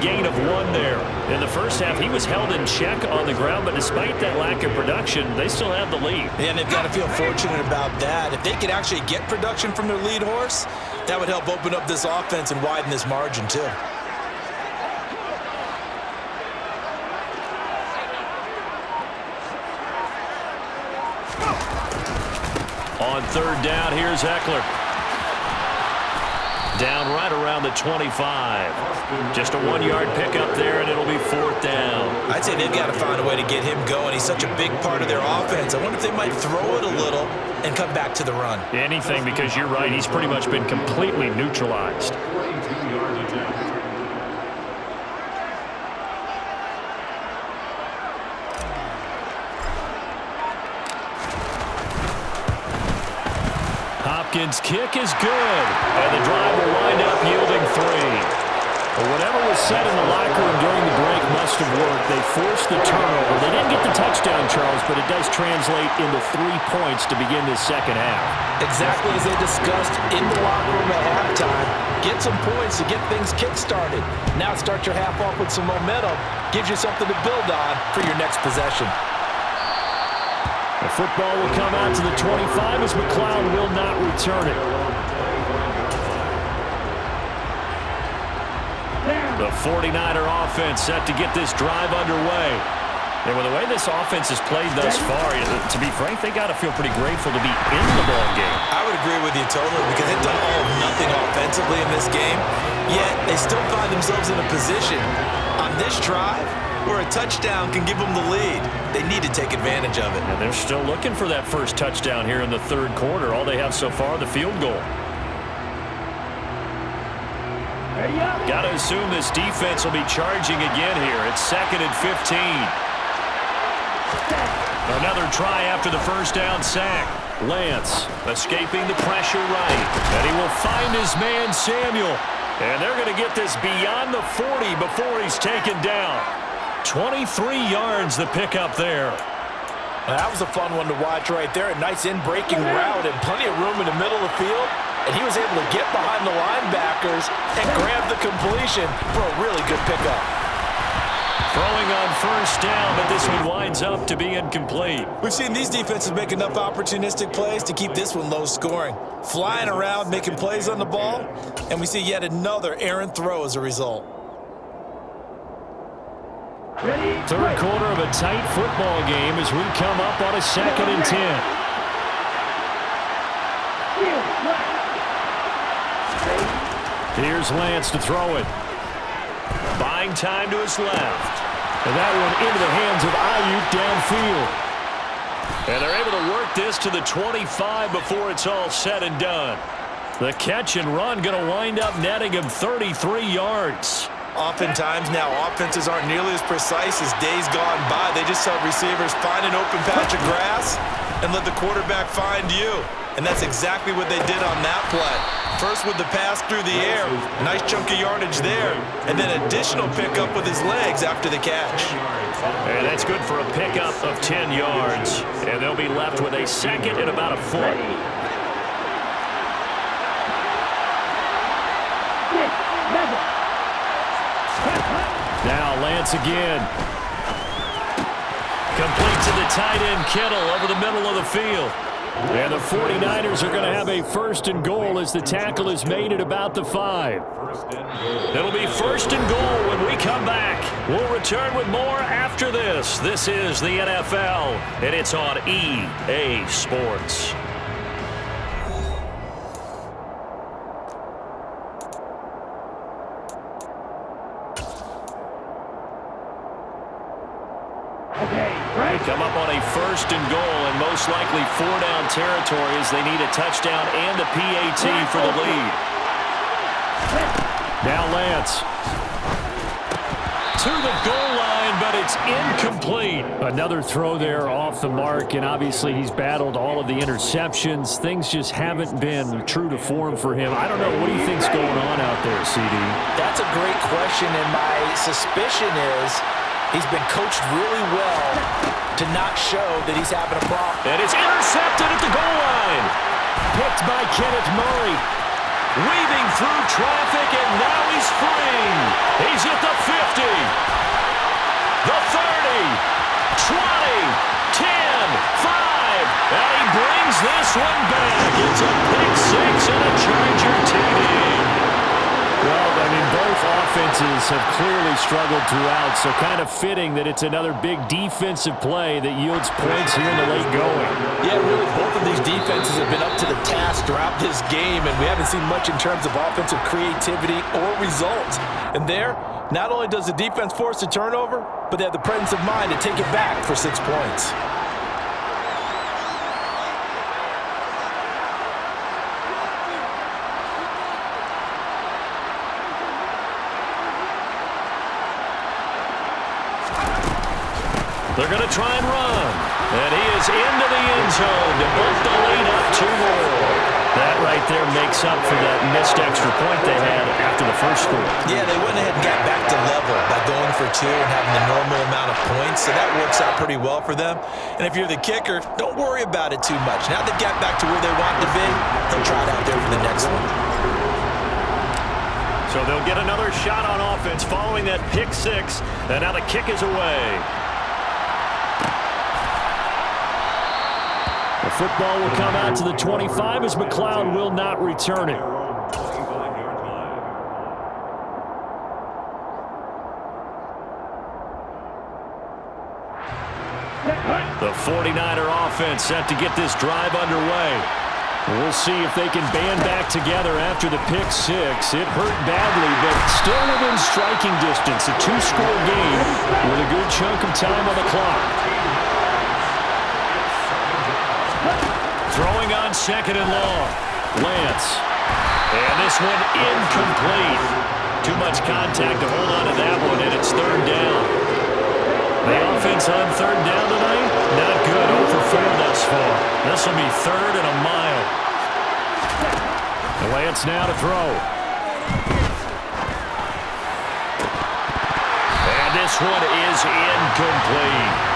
gain of 1 there. In the first half, he was held in check on the ground, but despite that lack of production, they still have the lead. And they've got to feel fortunate about that. If they could actually get production from their lead horse, that would help open up this offense and widen this margin too. On 3rd down, here's Eckler. Down right around the 25. Just a 1-yard pickup there, and it'll be 4th down. I'd say they've got to find a way to get him going. He's such a big part of their offense. I wonder if they might throw it a little and come back to the run. Anything, because you're right. He's pretty much been completely neutralized. Hopkins' kick is good, and the drive will wind up yielding 3. But whatever was said in the locker room during the break must have worked. They forced the turnover. They didn't get the touchdown, Charles, but it does translate into 3 points to begin this second half. Exactly as they discussed in the locker room at halftime. Get some points to get things kick-started. Now start your half off with some momentum. Gives you something to build on for your next possession. The football will come out to the 25 as McLeod will not return it. The 49er offense set to get this drive underway. And with the way this offense has played thus far, to be frank, they got to feel pretty grateful to be in the ball game. I would agree with you totally because they've done all of nothing offensively in this game, yet they still find themselves in a position on this drive where a touchdown can give them the lead. They need to take advantage of it. And they're still looking for that first touchdown here in the 3rd quarter. All they have so far, the field goal. Got to assume this defense will be charging again here. It's 2nd and 15. Another try after the first down sack. Lance escaping the pressure right. And he will find his man Samuel. And they're going to get this beyond the 40 before he's taken down. 23 yards the pickup there. That was a fun one to watch right there. A nice in-breaking route and plenty of room in the middle of the field. And he was able to get behind the linebackers and grab the completion for a really good pickup. Throwing on first down, but this one winds up to be incomplete. We've seen these defenses make enough opportunistic plays to keep this one low scoring. Flying around, making plays on the ball, and we see yet another errant throw as a result. 3rd quarter of a tight football game as we come up on a 2nd and 10. Here's Lance to throw it. Buying time to his left. And that one into the hands of Ayuk downfield. And they're able to work this to the 25 before it's all said and done. The catch and run going to wind up netting him 33 yards. Oftentimes now offenses aren't nearly as precise as days gone by. They just have receivers find an open patch of grass and let the quarterback find you. And that's exactly what they did on that play. First with the pass through the air, nice chunk of yardage there, and then additional pickup with his legs after the catch. And that's good for a pickup of 10 yards. And they'll be left with a 2nd and about a foot. Now Lance again. Complete to the tight end Kittle over the middle of the field. And the 49ers are going to have a 1st and goal as the tackle is made at about the 5. It'll be 1st and goal when we come back. We'll return with more after this. This is the NFL, and it's on EA Sports. They come up on a 1st and goal and most likely 4-down territory as they need a touchdown and a PAT for the lead. Now Lance. To the goal line, but it's incomplete. Another throw there off the mark, and obviously he's battled all of the interceptions. Things just haven't been true to form for him. I don't know. What do you think's going on out there, CD? That's a great question, and my suspicion is he's been coached really well to not show that he's having a problem. And it's intercepted at the goal line. Picked by Kenneth Murray. Weaving through traffic, and now he's free. He's at the 50. brings this one back. It's a pick six and a Charger TD. Well, I mean, both offenses have clearly struggled throughout, so kind of fitting that it's another big defensive play that yields points here in the late going. Yeah, really, both of these defenses have been up to the task throughout this game, and we haven't seen much in terms of offensive creativity or results. And there, not only does the defense force a turnover, but they have the presence of mind to take it back for 6 points. They're going to try and run. And he is into the end zone to put the lead up 2 more. That right there makes up for that missed extra point they had after the first score. Yeah, they went ahead and got back to level by going for 2 and having the normal amount of points, so that works out pretty well for them. And if you're the kicker, don't worry about it too much. Now they've got back to where they want to be, they'll try it out there for the next one. So they'll get another shot on offense following that pick six, and now the kick is away. The football will come out to the 25 as McLeod will not return it. The 49er offense set to get this drive underway. We'll see if they can band back together after the pick six. It hurt badly, but still within striking distance. A 2-score game with a good chunk of time on the clock. Throwing on 2nd and long. Lance. And this one incomplete. Too much contact to hold on to that one, and it's 3rd down. The offense on 3rd down tonight, not good. 0 for 4 thus far. This will be 3rd and a mile. Lance now to throw. And this one is incomplete.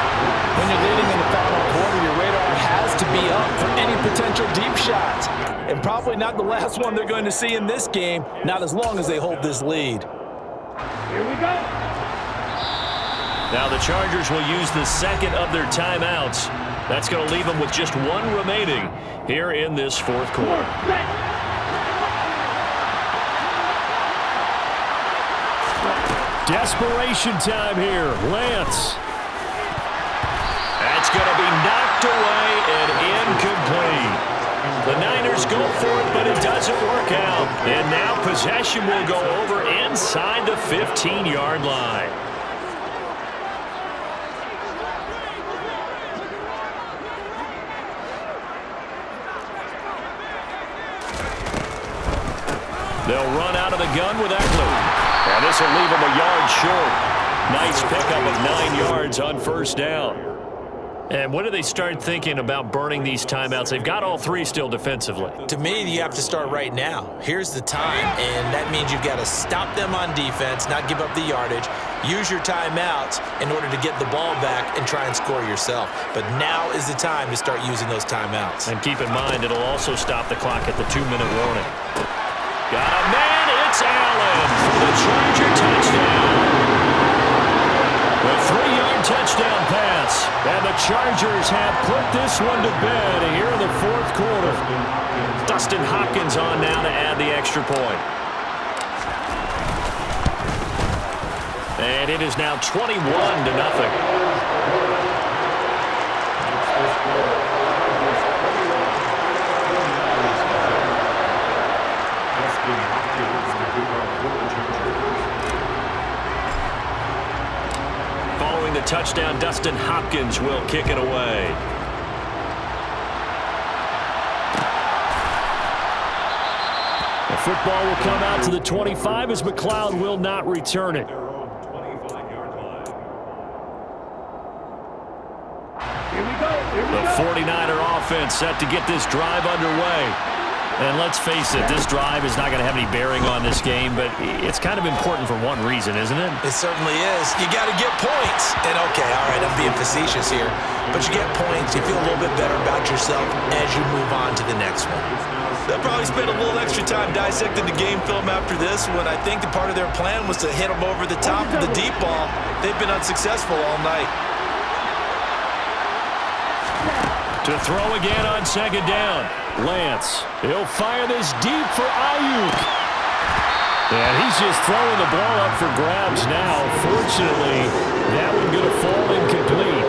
When you're leading in the final quarter, your radar has to be up for any potential deep shots. And probably not the last one they're going to see in this game, not as long as they hold this lead. Here we go. Now the Chargers will use the 2nd of their timeouts. That's going to leave them with just 1 remaining here in this 4th quarter. Desperation time here. Lance. That's going to be knocked away and incomplete. The Niners go for it, but it doesn't work out. And now possession will go over inside the 15-yard line. They'll run out of the gun with Eckler. And this will leave them a yard short. Nice pickup of 9 yards on 1st down. And when do they start thinking about burning these timeouts? They've got all 3 still defensively. To me, you have to start right now. Here's the time, and that means you've got to stop them on defense, not give up the yardage, use your timeouts in order to get the ball back and try and score yourself. But now is the time to start using those timeouts. And keep in mind, it'll also stop the clock at the 2-minute warning. Got a man, it's Allen for the Charger touchdown. A 3-yard touchdown pass, and the Chargers have put this one to bed here in the 4th quarter. Dustin Hopkins on now to add the extra point. And it is now 21-0. Following the touchdown, Dustin Hopkins will kick it away. The football will come out to the 25 as McLeod will not return it. The 49er offense set to get this drive underway. And let's face it, this drive is not going to have any bearing on this game, but it's kind of important for one reason, isn't it? It certainly is. You got to get points. And okay, all right, I'm being facetious here, but you get points, you feel a little bit better about yourself as you move on to the next one. They'll probably spend a little extra time dissecting the game film after this one. I think the part of their plan was to hit them over the top of the deep ball. They've been unsuccessful all night. To throw again on second down. Lance, he'll fire this deep for Ayuk. And he's just throwing the ball up for grabs now. Fortunately, that one going to fall incomplete.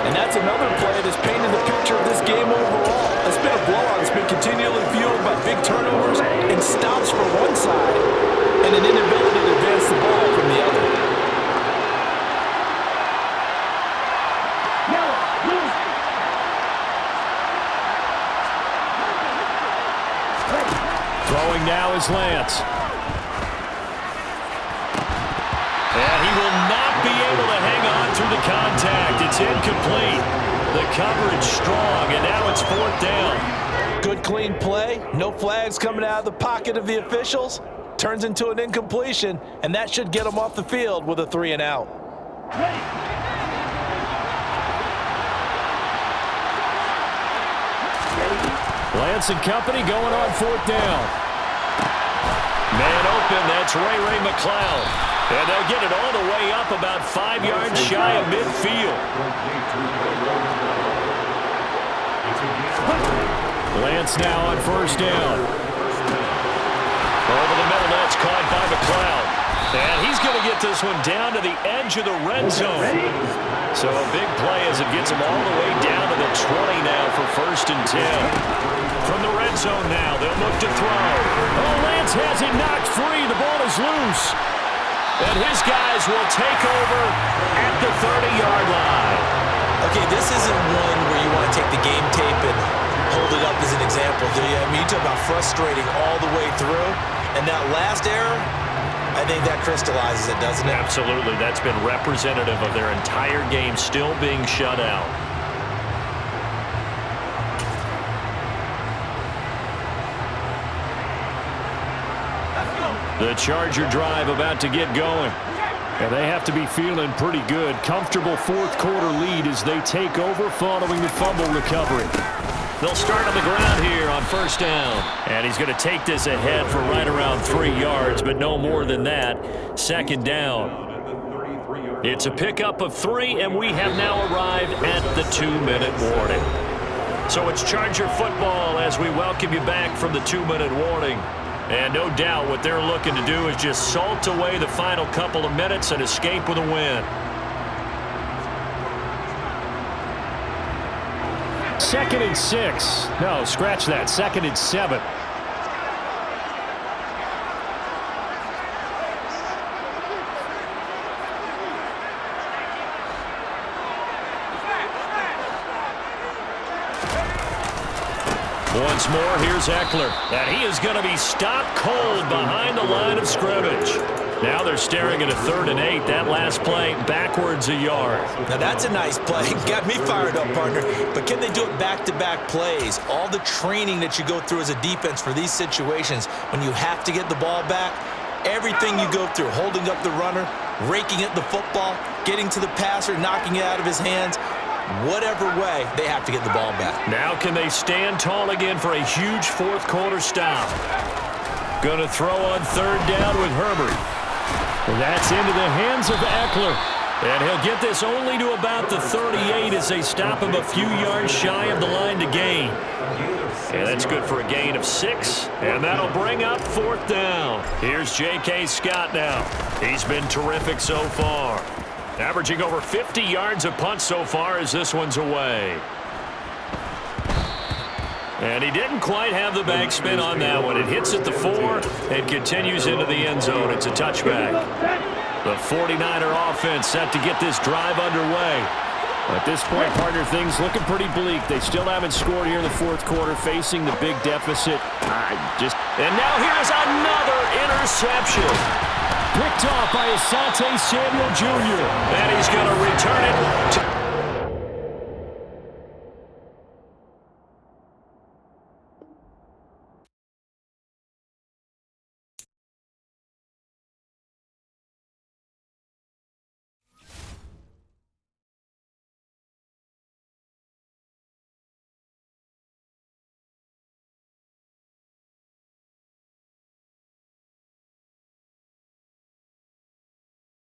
And that's another play that's painted the picture of this game overall. It's been a blowout. It's been continually fueled by big turnovers and stops for one side and an inability to advance the ball from the other. Throwing now is Lance. And he will not be able to hang on through the contact. It's incomplete. The coverage strong, and now it's fourth down. Good clean play. No flags coming out of the pocket of the officials. Turns into an incompletion, and that should get them off the field with a 3 and out. Lance and company going on fourth down. Man open, that's Ray McLeod. And they'll get it all the way up about 5 yards shy of midfield. Lance now on first down. Over the middle, that's caught by McLeod. And he's going to get this one down to the edge of the red zone. So a big play as it gets him all the way down to the 20 now for first and 10. From the red zone now, they'll look to throw. Oh, Lance has it knocked free. The ball is loose. And his guys will take over at the 30-yard line. Okay, this isn't one where you want to take the game tape and hold it up as an example, do you? I mean, you talk about frustrating all the way through. And that last error, I think that crystallizes it, doesn't it? Absolutely. That's been representative of their entire game still being shut out. The Charger drive about to get going. And they have to be feeling pretty good. Comfortable fourth quarter lead as they take over following the fumble recovery. They'll start on the ground here on first down. And he's going to take this ahead for right around 3 yards, but no more than that. Second down. It's a pickup of 3, and we have now arrived at the 2-minute warning. So it's Charger football as we welcome you back from the 2-minute warning. And no doubt what they're looking to do is just salt away the final couple of minutes and escape with a win. Second and 6. No, scratch that. Second and 7. Once more, here's Eckler. And he is going to be stopped cold behind the line of scrimmage. Now they're staring at a 3rd and 8. That last play, backwards a yard. Now that's a nice play. Got me fired up, partner. But can they do it back-to-back plays? All the training that you go through as a defense for these situations, when you have to get the ball back, everything you go through, holding up the runner, raking at the football, getting to the passer, knocking it out of his hands, whatever way, they have to get the ball back. Now can they stand tall again for a huge fourth quarter stop? Going to throw on 3rd down with Herbert. And that's into the hands of Eckler. And he'll get this only to about the 38 as they stop him a few yards shy of the line to gain. And that's good for a gain of 6. And that'll bring up 4th down. Here's J.K. Scott now. He's been terrific so far. Averaging over 50 yards a punt so far as this one's away. And he didn't quite have the backspin on that one. It hits at the 4 and continues into the end zone. It's a touchback. The 49er offense set to get this drive underway. At this point, partner, things looking pretty bleak. They still haven't scored here in the fourth quarter, facing the big deficit. And now here's another interception. Picked off by Asante Samuel Jr. And he's going to return it to